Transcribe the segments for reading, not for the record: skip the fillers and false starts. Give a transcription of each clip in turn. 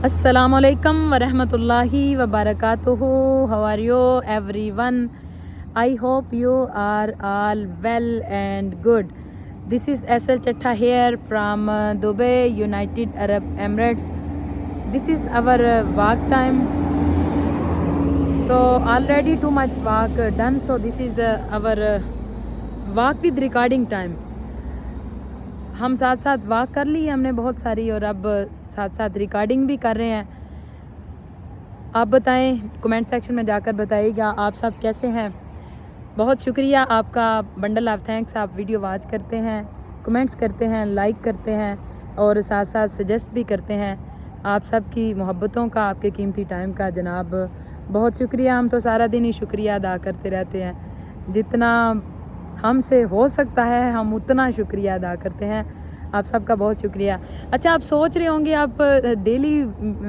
Assalamualaikum warahmatullahi wabarakatuh. How are you everyone? I hope you are all well and good. This is SL Chatta here from Dubai, United Arab Emirates. This is our walk time. So already too much walk done. So this is our walk with recording time. हम साथ साथ walk कर ली हमने बहुत सारी और अब साथ साथ रिकॉर्डिंग भी कर रहे हैं। आप बताएं, कमेंट सेक्शन में जाकर बताइएगा आप सब कैसे हैं। बहुत शुक्रिया आपका, बंडल ऑफ थैंक्स। आप वीडियो वॉच करते हैं, कमेंट्स करते हैं, लाइक करते हैं और साथ साथ सजेस्ट भी करते हैं। आप सब की मोहब्बतों का, आपके कीमती टाइम का जनाब बहुत शुक्रिया। हम तो सारा दिन ही शुक्रिया अदा करते रहते हैं। जितना हमसे हो सकता है हम उतना शुक्रिया अदा करते हैं। आप सबका बहुत शुक्रिया। अच्छा, आप सोच रहे होंगे आप डेली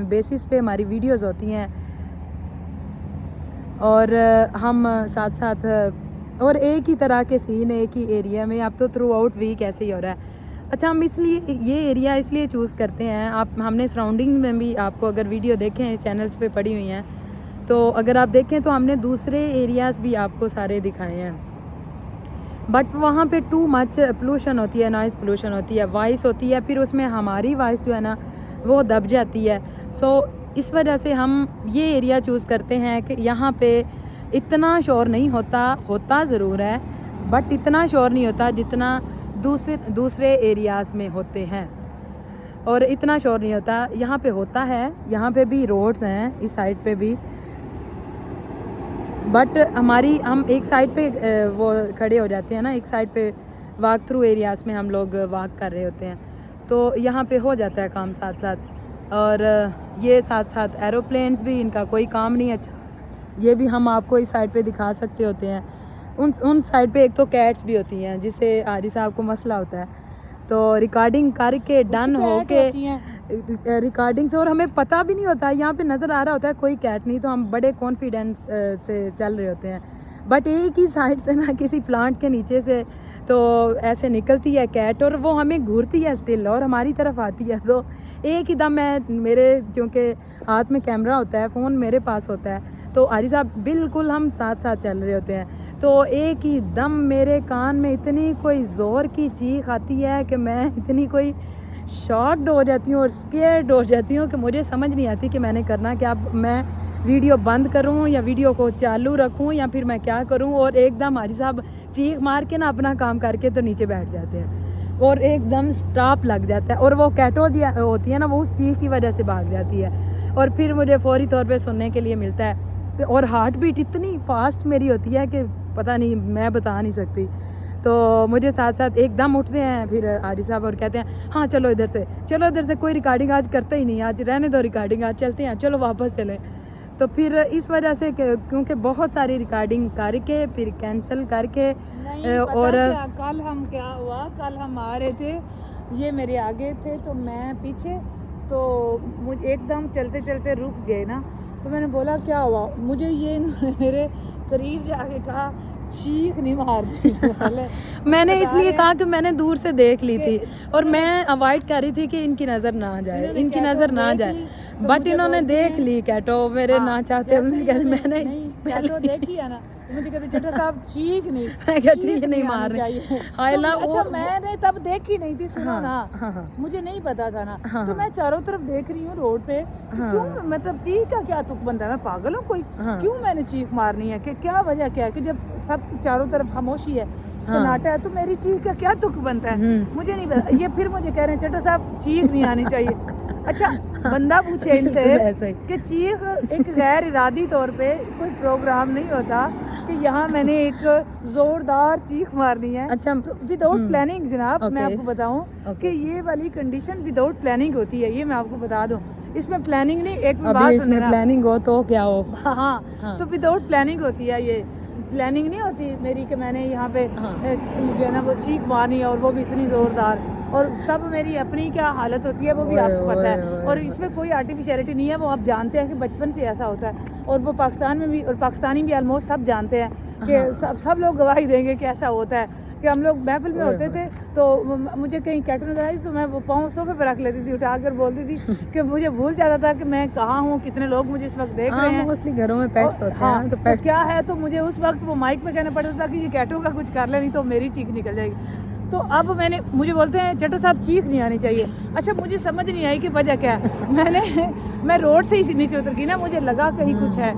बेसिस पे हमारी वीडियोस होती हैं और हम साथ साथ और एक ही तरह के सीन एक ही एरिया में, अब तो थ्रू आउट वीक ऐसे ही हो रहा है। अच्छा, हम इसलिए ये एरिया इसलिए चूज़ करते हैं, आप हमने सराउंडिंग में भी आपको अगर वीडियो देखें चैनल्स पे पड़ी हुई हैं तो अगर आप देखें तो हमने दूसरे एरियाज़ भी आपको सारे दिखाए हैं, बट वहाँ पे टू मच पोल्यूशन होती है, नॉइज़ पोल्यूशन होती है, वॉइस होती है, फिर उसमें हमारी वॉइस जो है ना वो दब जाती है। सो इस वजह से हम ये एरिया चूज़ करते हैं कि यहाँ पे इतना शोर नहीं होता ज़रूर है, बट इतना शोर नहीं होता जितना दूसरे एरियाज़ में होते हैं। और इतना शोर नहीं होता, यहाँ पे होता है, यहाँ पे भी रोड्स हैं, इस साइड पे भी, बट हम एक साइड पे वो खड़े हो जाते हैं ना, एक साइड पे वॉक थ्रू एरियाज़ में हम लोग वॉक कर रहे होते हैं, तो यहाँ पे हो जाता है काम साथ साथ। और ये साथ साथ एरोप्लेन्स भी, इनका कोई काम नहीं अच्छा, ये भी हम आपको इस साइड पे दिखा सकते होते हैं। उन साइड पे एक तो कैट्स भी होती हैं जिससे आरी साहब को मसला होता है, तो रिकॉर्डिंग करके डन हो के रिकॉर्डिंग से, और हमें पता भी नहीं होता, यहाँ पे नज़र आ रहा होता है कोई कैट नहीं, तो हम बड़े कॉन्फिडेंस से चल रहे होते हैं। बट एक ही साइड से ना किसी प्लांट के नीचे से तो ऐसे निकलती है कैट और वो हमें घूरती है स्टिल और हमारी तरफ आती है, तो एक ही दम मेरे चूँकि हाथ में कैमरा होता है, फ़ोन मेरे पास होता है, तो आरी साहब बिल्कुल हम साथ साथ चल रहे होते हैं, तो एक ही दम मेरे कान में इतनी कोई ज़ोर की चीख आती है कि मैं इतनी कोई शॉक्ड हो जाती हूँ और स्केर्ड हो जाती हूँ कि मुझे समझ नहीं आती कि मैंने करना क्या। अब मैं वीडियो बंद करूँ या वीडियो को चालू रखूँ या फिर मैं क्या करूँ। और एकदम हाजी साहब चीख मार के ना अपना काम करके तो नीचे बैठ जाते हैं और एकदम स्टॉप लग जाता है, और वो कैटो होती है ना, वो उस चीख की वजह से भाग जाती है और फिर मुझे फौरी तौर पर सुनने के लिए मिलता है। और हार्ट बीट इतनी फास्ट मेरी होती है कि पता नहीं, मैं बता नहीं सकती। तो मुझे साथ साथ एकदम उठते हैं फिर आजी साहब और कहते हैं हाँ चलो इधर से, कोई रिकॉर्डिंग आज करते ही नहीं, आज रहने दो रिकॉर्डिंग, आज चलते हैं, चलो वापस चलें। तो फिर इस वजह से क्योंकि बहुत सारी रिकॉर्डिंग करके फिर कैंसिल करके और कल हम क्या हुआ, कल हम आ रहे थे, ये मेरे आगे थे तो मैं पीछे, तो मुझे एकदम चलते चलते रुक गए ना, तो मैंने बोला क्या हुआ, मुझे ये मेरे करीब जाके कहा चीख नहीं मार मैंने इसलिए कहा कि मैंने दूर से देख ली थी और मैं अवॉइड कर रही थी कि इनकी नज़र ना जाए, इनकी नज़र ना जाए, बट इन्होंने देख ली कैटो मेरे ना चाहते हुए। मैंने कैटो देखी है ना, मुझे कहते चट्टा साहब चीख नहीं मार रही। अच्छा, मैंने तब देखी नहीं थी, सुनो ना, मुझे नहीं पता था ना, तो मैं चारों तरफ देख रही हूँ रोड पे, क्यों मतलब चीख का क्या तुक बनता है, मैं पागल हूँ कोई, क्यों मैंने चीख मारनी है, कि क्या वजह क्या है कि जब सब चारों तरफ खामोशी है, सन्नाटा है, तो मेरी चीख का क्या तुक बनता है, मुझे नहीं पता। ये फिर मुझे कह रहे हैं चट्टा साहब चीख नहीं आनी चाहिए। अच्छा, बंदा पूछे इनसे कि चीख एक गैर इरादी तौर पे कोई प्रोग्राम नहीं होता कि यहाँ मैंने एक जोरदार चीख मारनी है। अच्छा, विदाउट प्लानिंग जनाब, मैं आपको बताऊं कि ये वाली कंडीशन विदाउट प्लानिंग होती है, ये मैं आपको बता दूं। इसमें प्लानिंग नहीं, एक बात सुनना, प्लानिंग हो तो क्या हो, हाँ, तो विदाउट प्लानिंग होती है, ये प्लानिंग नहीं होती मेरी कि मैंने यहाँ पे जो है ना वो चीख मारनी है और वो भी इतनी ज़ोरदार, और तब मेरी अपनी क्या हालत होती है वो भी आपको पता है। और इसमें कोई आर्टिफिशियलिटी नहीं है, वो आप जानते हैं कि बचपन से ऐसा होता है, और वो पाकिस्तान में भी और पाकिस्तानी भी ऑलमोस्ट सब जानते हैं कि सब लोग गवाही देंगे कि ऐसा होता है कि हम लोग महफिल में होते थे तो मुझे कहीं कैटो नजर आई तो मैं वो पाँव सोफे पर रख लेती थी, उठा कर बोलती थी कि मुझे भूल जाता था कि मैं कहाँ हूँ, कितने लोग मुझे इस वक्त देख रहे हैं। मोस्टली घरों में पेट्स होते हैं। हाँ, तो तो पेट्स क्या है, तो मुझे उस वक्त वो माइक में कहना पड़ता था कि ये कैटो का कुछ कर ले, नहीं तो मेरी चीख निकल जाएगी। तो अब मुझे बोलते हैं चट्टो साहब चीख नहीं आनी चाहिए। अच्छा, मुझे समझ नहीं आई कि वजह क्या है। मैं रोड से ही नीचे उतर गई ना, मुझे लगा कहीं कुछ है।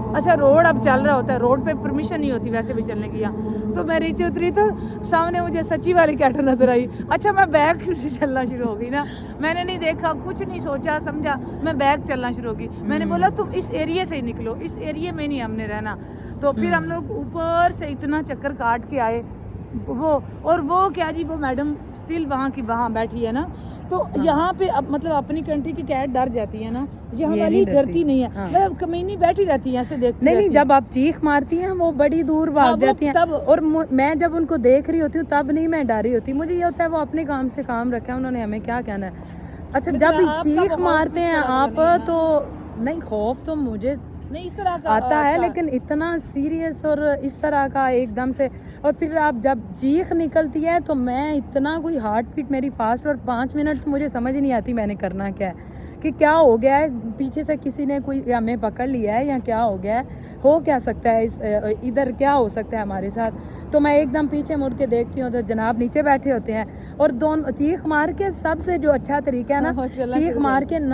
अच्छा, रोड अब चल रहा होता है, रोड पे परमिशन नहीं होती वैसे भी चलने की यहाँ। तो मैं नीचे उतरी तो सामने मुझे सच्ची वाली कैटो नजर आई। अच्छा, मैं बैग से चलना शुरू हो गई ना, मैंने नहीं देखा, कुछ नहीं सोचा समझा, मैं बैग चलना शुरू हो गई। मैंने बोला तुम इस एरिया से ही निकलो, इस एरिया में नहीं हमने रहना। तो फिर हम लोग ऊपर से इतना चक्कर काट के आए वो क्या जी, वो मैडम स्टिल वहाँ की वहाँ बैठी है ना। तो यहाँ पे अब मतलब अपनी कंट्री की कैट डर जाती है ना, यहाँ वाली डरती नहीं है। मतलब कमीनी बैठी रहती है ऐसे देखती नहीं, जब आप चीख मारती हैं वो बड़ी दूर भाग जाती हैं। और मैं जब उनको देख रही होती हूँ तब नहीं मैं डरी होती, मुझे ये होता है वो अपने काम से काम रखा है, उन्होंने हमें क्या कहना है। अच्छा, जब चीख मारते हैं आप तो नहीं, खौफ तो मुझे नहीं इस तरह का आता है, लेकिन इतना सीरियस और इस तरह का एकदम से। और फिर आप जब चीख निकलती है तो मैं इतना, कोई हार्ट बीट मेरी फास्ट, और 5 मिनट तो मुझे समझ ही नहीं आती मैंने करना क्या है, कि क्या हो गया है, पीछे से किसी ने कोई हमें पकड़ लिया है या क्या हो गया है, हो क्या सकता है, इधर क्या हो सकता है हमारे साथ। तो मैं एकदम पीछे मुड़ के देखती हूँ तो जनाब नीचे बैठे होते हैं, और दोनों चीख मार के, सबसे जो अच्छा तरीका है ना, चीख मार के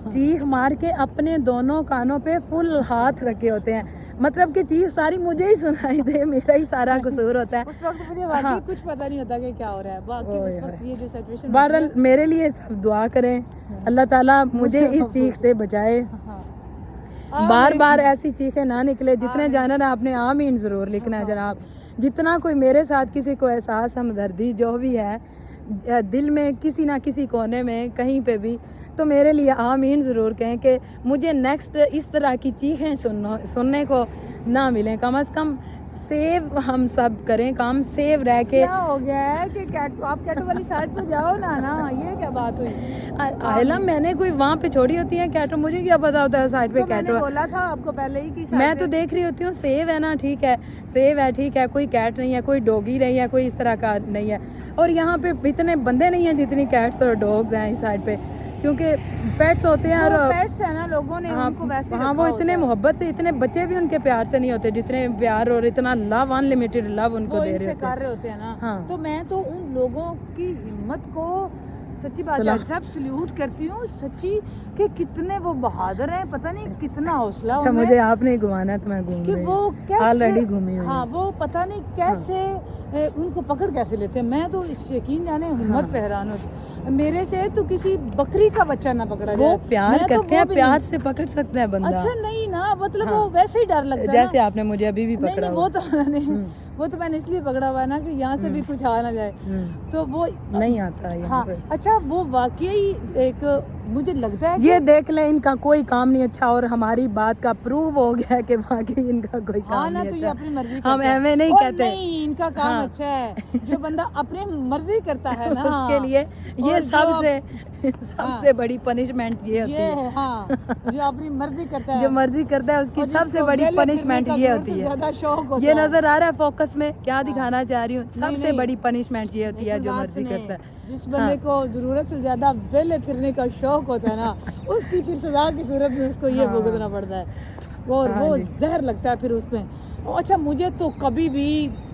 चीख मार के अपने दोनों कानों पे फुल हाथ रखे होते हैं, मतलब कि चीख सारी मुझे ही सुनाई दे, मेरा ही सारा कसूर होता है। उस वक्त मुझे वाकई कुछ पता नहीं होता कि क्या हो रहा है बाकी उस वक्त ये जो सिचुएशन। बहरहाल मेरे लिए सब दुआ करें, अल्लाह ताला मुझे इस चीख से बचाए, बार बार ऐसी चीखें ना निकले। जितने जानर है आपने आमीन ज़रूर लिखना है जनाब। जितना कोई मेरे साथ किसी को एहसास, हमदर्दी जो भी है दिल में, किसी ना किसी कोने में कहीं पे भी, तो मेरे लिए आमीन ज़रूर कहें कि मुझे नेक्स्ट इस तरह की चीखें सुनने को ना मिलें। कम से कम सेव हम सब करें, काम सेव रह के। क्या हो गया है कि आप कैटो वाली साइड पे जाओ ना, ये क्या बात हुई? आयला, मैंने कोई वहाँ पे छोड़ी होती है कैटो, मुझे क्या पता होता है साइड पे तो कैटो। मैंने बोला था आपको पहले ही कि मैं तो देख रही होती हूँ सेव है ना, ठीक है, सेव है, ठीक है, कोई कैट नहीं है, कोई डॉगी नहीं है, कोई इस तरह का नहीं है। और यहाँ पे इतने बंदे नहीं हैं जितनी कैट्स और डॉग्स हैं इस साइड पे, क्योंकि पेट्स होते हैं, और पेट्स है ना, लोगों ने उनको वैसे हाँ, वो इतने मोहब्बत से, इतने बच्चे भी उनके प्यार से नहीं होते जितने प्यार और इतना लव, अनलिमिटेड लव उनको दे रहे होते हैं ना। हाँ। तो मैं तो उन लोगों की हिम्मत को सच्ची बात है सब सल्यूट करती हूँ, सच्ची कि कितने वो बहादुर हैं, पता नहीं कितना हौसला। अच्छा, मुझे आपने घुमाना है तो मैं घूम रही हूँ, वो कैसे ऑलरेडी घूमी हूँ। हाँ, वो पता नहीं कैसे उनको पकड़ कैसे लेते हैं। मैं तो यकीन जाने हिम्मत पे हैरान हूँ। मेरे से तो किसी बकरी का बच्चा ना पकड़ा जाए, वो प्यार करते हैं, प्यार से पकड़ सकता है बंदा। अच्छा नहीं ना, मतलब वो वैसे ही डर लगता है, जैसे आपने मुझे अभी भी पकड़ा। वो तो मैंने इसलिए पकड़ा हुआ है ना कि यहाँ से भी कुछ आ ना जाए, तो वो नहीं आता है। हाँ, अच्छा, वो वाकई एक मुझे लगता है ये देख ले, इनका कोई काम नहीं अच्छा, और हमारी बात का प्रूव हो गया कि वाकई इनका कोई काम नहीं अच्छा। ये अपनी मर्जी हम एवं नहीं कहते, नहीं, इनका काम अच्छा है। जो बंदा अपनी मर्जी करता है ना, उसके लिए ये सबसे बड़ी पनिशमेंट ये होती है। हाँ, जो अपनी मर्जी करता है, जो मर्जी करता है उसकी सबसे बड़ी पनिशमेंट ये होती है। ज्यादा शौक होता ये नजर आ रहा है फोकस में क्या दिखाना चाह रही हूँ, सबसे बड़ी पनिशमेंट ये होती है जो मर्जी करता है। जिस बंदे को जरूरत से ज्यादा वेले फिरने का शौक होता है ना, उसकी फिर सजा की सूरत में उसको ये भुगतना पड़ता है, और वो जहर लगता है फिर उसमें। अच्छा, मुझे तो कभी भी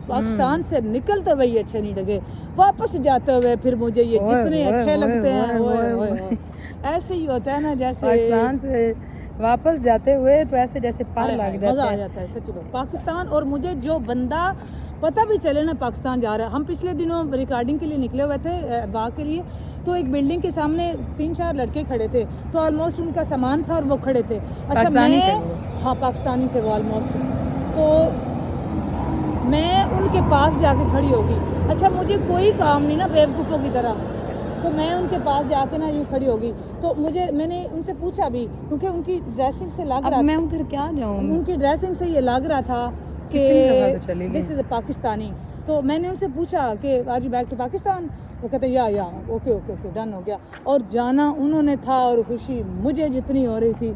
पाकिस्तान से निकलते हुए ये अच्छे नहीं लगे, वापस जाते हुए फिर मुझे ये जितने अच्छे लगते हैं। ऐसे ही होता है ना, जैसे पाकिस्तान से वापस जाते हुए तो ऐसे जैसे पार लग मजा आ जाता है सच्ची बात पाकिस्तान। और मुझे जो बंदा पता भी चले ना पाकिस्तान जा रहा है, हम पिछले दिनों रिकॉर्डिंग के लिए निकले हुए थे वाक के लिए, तो एक बिल्डिंग के सामने 3-4 लड़के खड़े थे, तो ऑलमोस्ट उनका सामान था और वो खड़े थे। अच्छा, हाँ, पाकिस्तानी थे वो ऑलमोस्ट, तो मैं उनके पास जाके खड़ी होगी। अच्छा, मुझे कोई काम नहीं ना बेवकूफ़ों की तरह, तो मैं उनके पास जाके ना ये खड़ी होगी, तो मैंने उनसे पूछा भी, क्योंकि उनकी ड्रेसिंग से लग रहा, मैं उधर क्या जाऊँ, उनकी ड्रेसिंग से ये लग रहा था कि दिस इज़ पाकिस्तानी। तो मैंने उनसे पूछा कि are you back to Pakistan, वो कहते या ओके डन हो गया, और जाना उन्होंने था, और खुशी मुझे जितनी हो रही थी।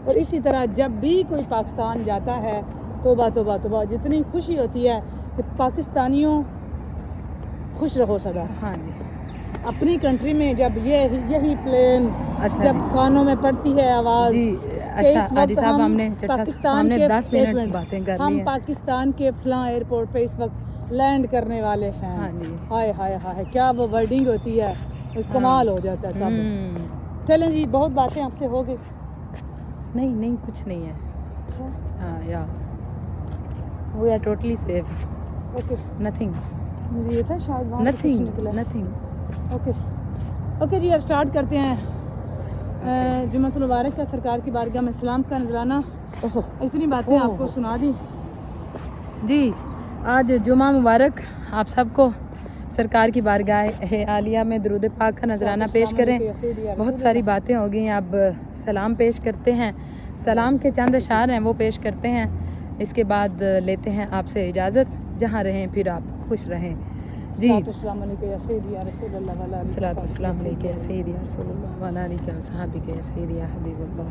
और इसी तरह जब भी कोई पाकिस्तान जाता है, तोबा तोबा तोबा, जितनी खुशी होती है कि पाकिस्तानियों खुश रहो सदा। हाँ जी। अपनी कंट्री में जब यही प्लेन अच्छा जब जी। कानों में पड़ती है आवाज़ जी कि इस अच्छा हाजी वक्त साहब, हम हमने पाकिस्तान के 10 एक मिनट मिनट बातें कर ली हम हैं। पाकिस्तान के फलां एयरपोर्ट पे इस वक्त लैंड करने वाले हैं। हाँ जी। हाय हाय हाय, क्या वो वर्डिंग होती है, कमाल हो जाता है सब। चलें जी, बहुत बातें आपसे हो गई। नहीं नहीं, कुछ नहीं है। अच्छा, हाँ या we are totally safe, okay. Nothing मुझे ये था शायद वहाँ से कुछ नथिंग निकला। नथिंग। ओके ओके जी, अब स्टार्ट करते हैं। जुम्मतुल मुबारक का सरकार की बारगाह में सलाम का नजराना। इतनी बातें आपको सुना दी जी। आज जुमा मुबारक आप सबको। सरकार की बारगाह आलिया में दुरूद पाक का नजराना पेश करें। बहुत सारी बातें हो गई, अब सलाम पेश करते हैं। सलाम के चंद अशार हैं वो पेश करते हैं। इसके बाद लेते हैं आपसे इजाज़त। जहाँ रहें फिर आप खुश रहें जी। सलातुस्सलाम अलैका या सय्यदी या रसूलल्लाह वला आलिका सलातुस्सलाम अलैका या सय्यदी या रसूलल्लाह वला आलिका वसहाबिका या सय्यदी या हबीबल्लाह।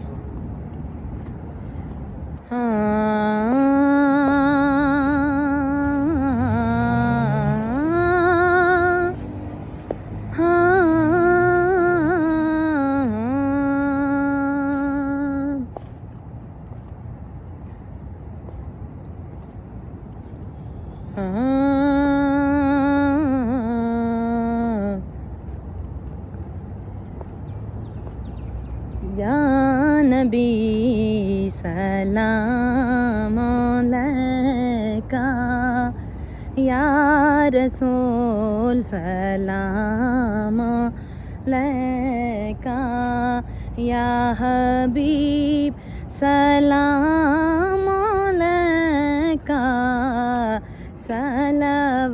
या नबी सलाम अलैका, या रसूल सलाम अलैका, या हबीब सलाम अलैका, सलवातुल्लाह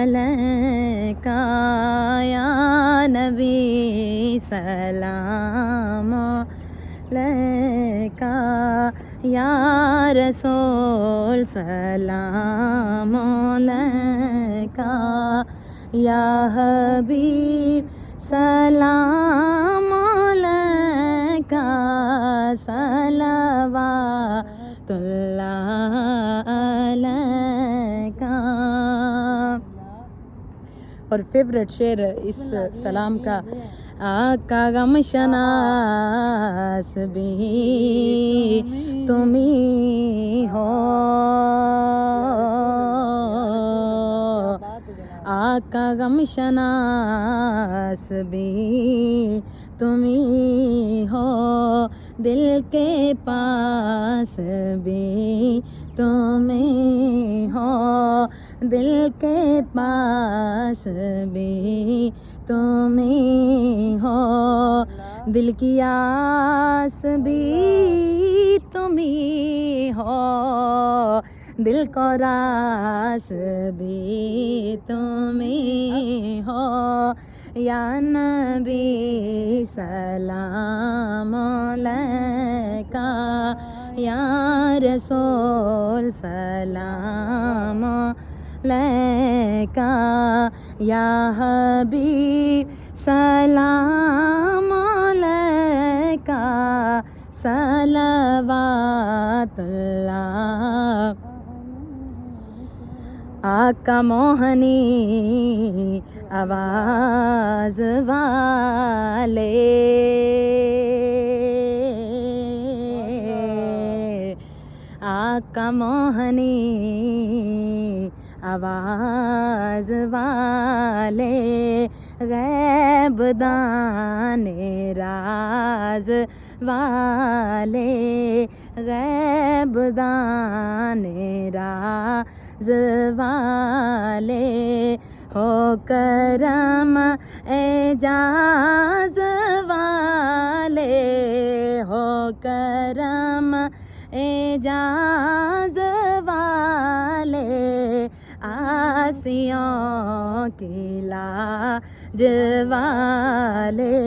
अलैका, या नबी सलाम अलैका, या रसूल सलाम अलैका, या हबीब सलाम अलैका, सलवातुल्लाह अलैका। और फेवरेट शेर इस सलाम का, आका गम शनास भी तुम्ही हो, आका गम शनास भी तुम्ही हो, दिल के पास भी तुम्ही हो, दिल के पास भी तुम्ही हो, दिल की आस भी तुम्ही हो, दिल को रास भी तुम्ही हो, या नबी सलाम अलैका, या रसूल सलाम अलैका, या हबीब सलाम अलैका, सलवातुल्लाह। आका मोहनी आवाज वाले, आका मोहनी आवाज वाले, गैब दाने राज वाले, गैब दाने राज वाले, हो करम एजाज वाले, हो करम एजाज वाले, आसियों की लाज वाले,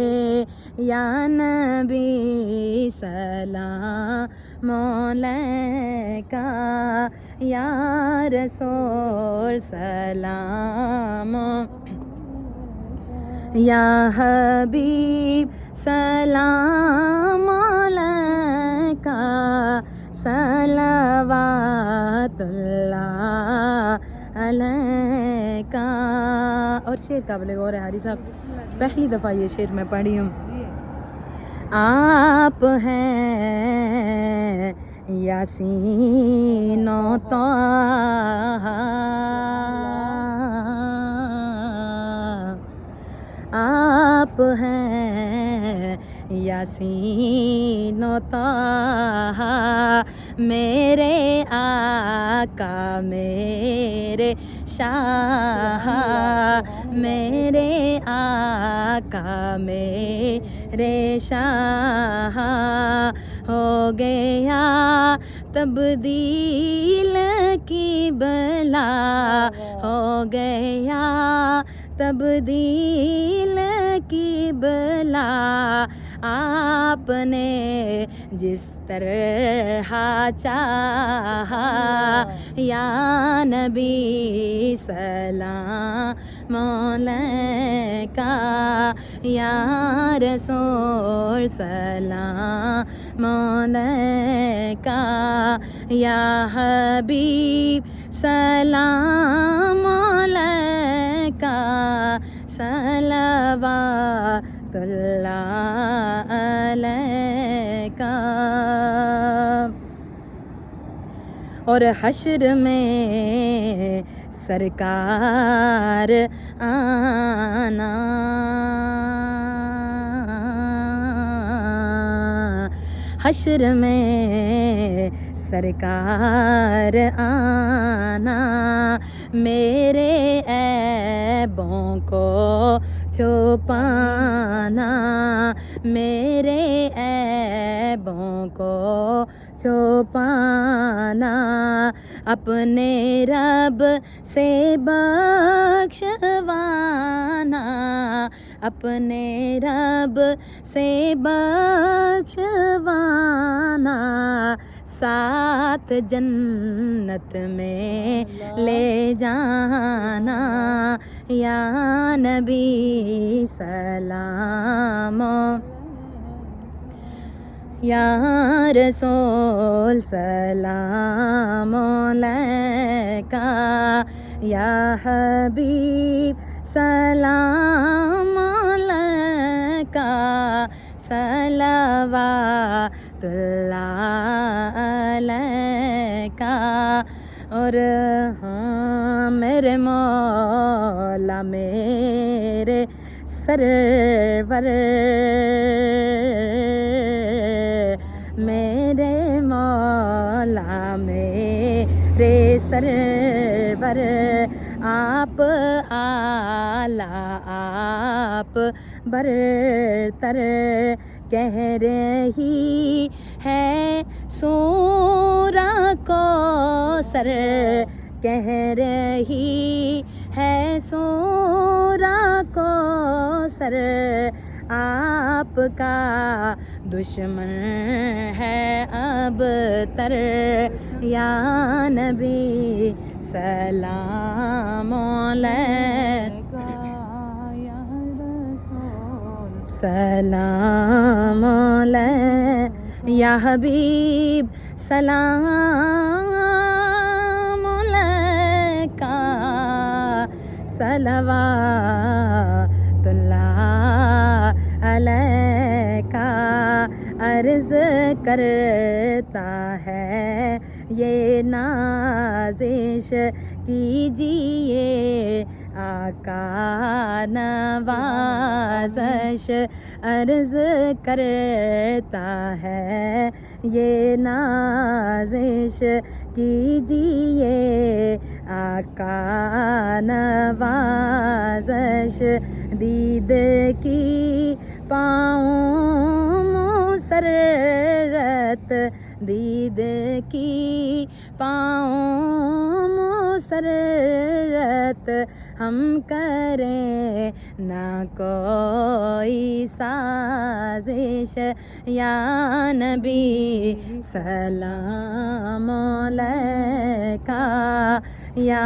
या नबी सलाम अलैका, या रसूल सलाम, या हबीब सलाम अलैका, सलावातुल्लाह अलैका। और शेर काबिल गौर है हारी साहब, पहली दफ़ा ये शेर मैं पढ़ी हूँ। आप हैं यासीन व ताहा, आप हैं यासीन व ताहा, मेरे आका मेरे शाह, मेरे आका मेरे शाह। हो गया तब्दील की बला, हो गया तब्दील की बला, आपने जिस तरह चाहा। या नबी सलाम अलैका, या रसूल सलाम अलैका, या हबीब सलाम अलैका, सलावातुल्लाह अलैका। और हश्र में सरकार आना, हश्र में सरकार आना, मेरे ऐबों को छुपाना, मेरे ऐबों को छुपाना, अपने रब से बख्शवाना, अपने रब से बख्शवाना, साथ जन्नत में ले जाना। या नबी सलाम, या रसूल सलाम अलैका, या हबीब सलाम अलैका, सलावातुल्लाह अलैका। और हाँ मेरे मौला मेरे सरवर, मेरे मौला मेरे सरवर, आप आला आप बरतर, कह रही है सूरा को सर, कह रही है सूरा को सर, आपका दुश्मन है अब तर। या नबी सलाम अलैका, या रसूल सलाम अलैका, या हबीब सलाम अलैका, सलावातुल्लाह अलैका। अर्ज़ करता है ये नाज़िश, कीजिए आका नवाज़श। अर्ज़ करता है ये नाज़िश, कीजिए आका नवाज़श। दीद की पाऊँ मुसर्रत, दीद की पाऊँ मुसर्रत, हम करें ना कोई साजिश। या नबी सलाम अलैका, या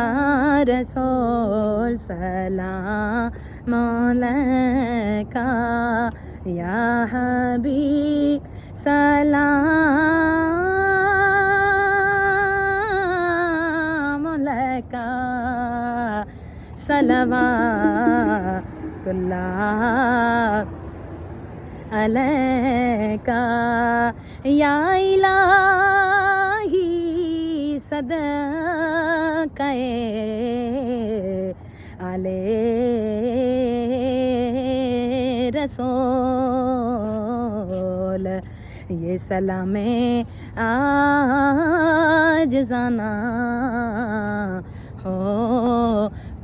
रसूल सलाम अलैका, या हबीब सलाम सलवातुल्लाह अलैका या इलाही सदक़ए आले रसूल। ये सलामे आज जाना हो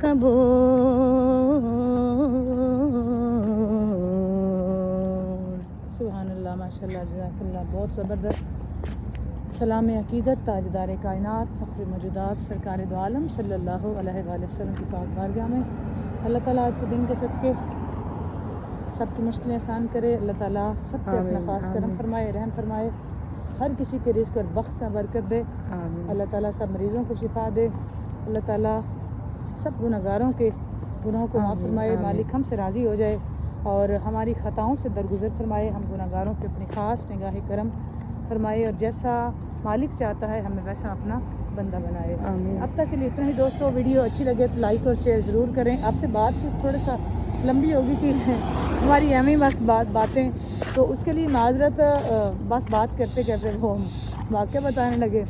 कबूल। सुभानअल्लाह, माशाल्लाह, जज़ाकल्लाह। बहुत ज़बरदस्त सलाम अकीदत ताजदार कायनात फ़ख्र मौजूदात सरकार दो आलम सल्लल्लाहु अलैहि वसल्लम की पाक बारगाह में अल्लाह ताला आज के दिन के सदके सबकी मुश्किलें आसान करे। अल्लाह ताला सब पे अपना ख़ास करम फरमाए, रहम फरमाए, हर किसी के रिज़्क़ और वक्त में बरकत दे। अल्लाह ताला सब मरीज़ों को शिफा दे। अल्लाह ताला सब गुनहगारों के गुनाहों को माफ़ फरमाए। मालिक हमसे राज़ी हो जाए और हमारी ख़ताओं से दरगुजर फरमाए। हम गुनहगारों पे अपनी ख़ास निगाह करम फरमाए और जैसा मालिक चाहता है हमें वैसा अपना बंदा बनाए। अब तक के लिए इतना ही दोस्तों। वीडियो अच्छी लगे तो लाइक और शेयर ज़रूर करें। आपसे बात थोड़ा सा लंबी होगी कि हमारी एम बस बातें, तो उसके लिए माजरत। बस बात करते करते वो वाक़या बताने लगे।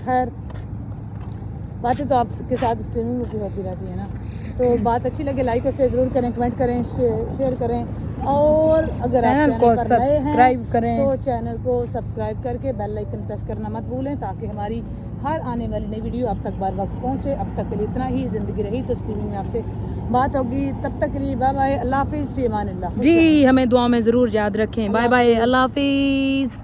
खैर, बातें तो आपके साथ स्ट्रीमिंग में भी होती रहती है ना। तो बात अच्छी लगे लाइक और शेयर ज़रूर करें, कमेंट करें, शेयर करें और अगर चैनल को सब्सक्राइब करें तो चैनल को सब्सक्राइब करके बेल आइकन प्रेस करना मत भूलें ताकि हमारी हर आने वाली नई वीडियो आप तक बार वक्त पहुँचे। अब तक के लिए इतना ही। ज़िंदगी रही तो स्ट्रीमिंग में आपसे बात होगी। तब तक के लिए बाय बाय, अल्लाह हाफिज़, फ़ी अमानिल्लाह। जी, हमें दुआ में ज़रूर याद रखें। बाय बाय, अल्लाह हाफिज़।